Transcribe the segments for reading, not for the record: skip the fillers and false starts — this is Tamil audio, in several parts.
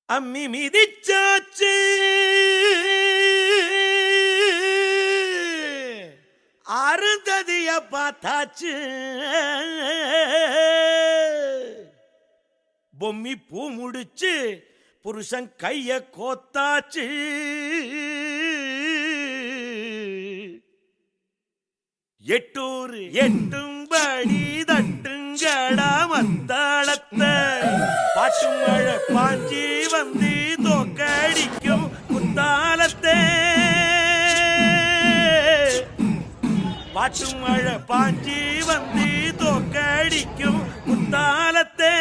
அம்மி மிதிச்சாச்சு அருந்ததிய பார்த்தாச்சு பொம்மி பூ முடிச்சு புருஷன் கைய கோத்தாச்சு எட்டூர் எட்டும்படி தட்டுங்கடா மத்தாளத்தை பாட்டு மழை பாஞ்சி வந்து தோக்கடிக்கும் குத்தாலத்தை பாட்டு மழை பாஞ்சி வந்து தோக்கடிக்கும் குத்தாலத்தை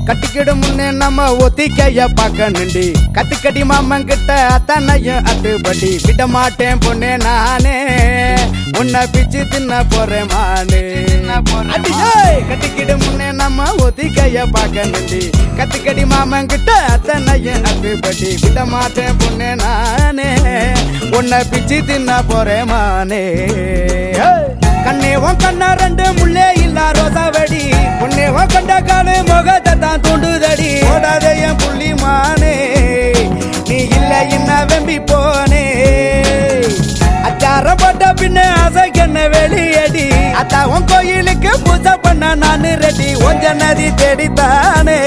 கட்டிக்கிடு முன்னே நம்ம ஒத்திக்கைய பார்க்கணுண்டி கத்துக்கடி மாமங்கிட்ட அத்தனையும் அட்டுப்படி விட மாட்டேன் பொண்ணே நானே உன்னை பிச்சு தின்ன போறேன் மானே கட்டிக்கிடு முன்னே நம்ம ஒத்திக்கைய பார்க்கணுண்டி கத்துக்கடி மாமங்கிட்ட அத்தனையும் அட்டுப்படி விட மாட்டேன் பொண்ணே நானே உன்னை பிச்சு தின்ன போறேன் மானே கண்ணே உன் கண்ணா ரெண்டு முள்ளே இல்ல ரோசாவடி உன்னே உன் கண்ட காலு முகத்தை தான் தூண்டுதடி ஓடாத என் புள்ளி மானே நீ இல்ல என்ன வெம்பி போனே அச்சார போட்ட பின்ன அசைக்கண்ண வெளியடி அத்தா உன் கோயிலுக்கு பூஜை பண்ண நானு ரெடி ஒஞ்ச நதி தேடித்தானே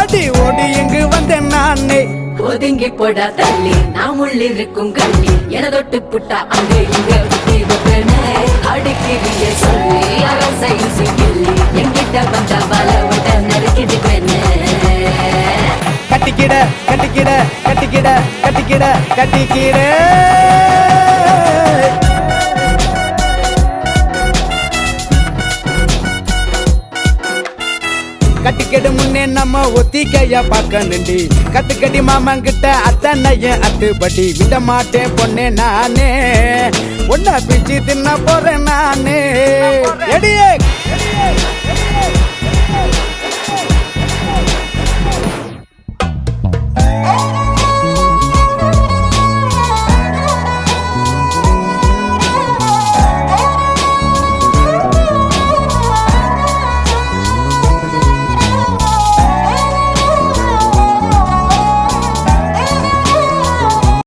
அடி ஓடி இங்கு வந்தேன் நானே ஒதுங்கி போடா தள்ளி நாம் உள்ளிருக்கும் கண்ணி என தொட்டு புட்டா அங்க இங்க அடிக்கிறிய சொல்லி அரசையும் சிக்கிள்ளி எங்கிட்ட வந்த வல விட நறுக்கிது பெண்ணு கட்டிக்கிட கட்டிக்கிட கட்டிக்கிட கட்டிக்கிட கட்டிக்கிட கட்டிக்கெடு முன்னே நம்ம ஒத்திக்கைய பார்க்கணுண்டி கத்துக்கடி மாமங்கிட்ட அத்தனையும் அத்துப்படி விட மாட்டேன் பொண்ணே நானே ஒன்ன பிச்சு தின்ன போறேன் நானே எடியே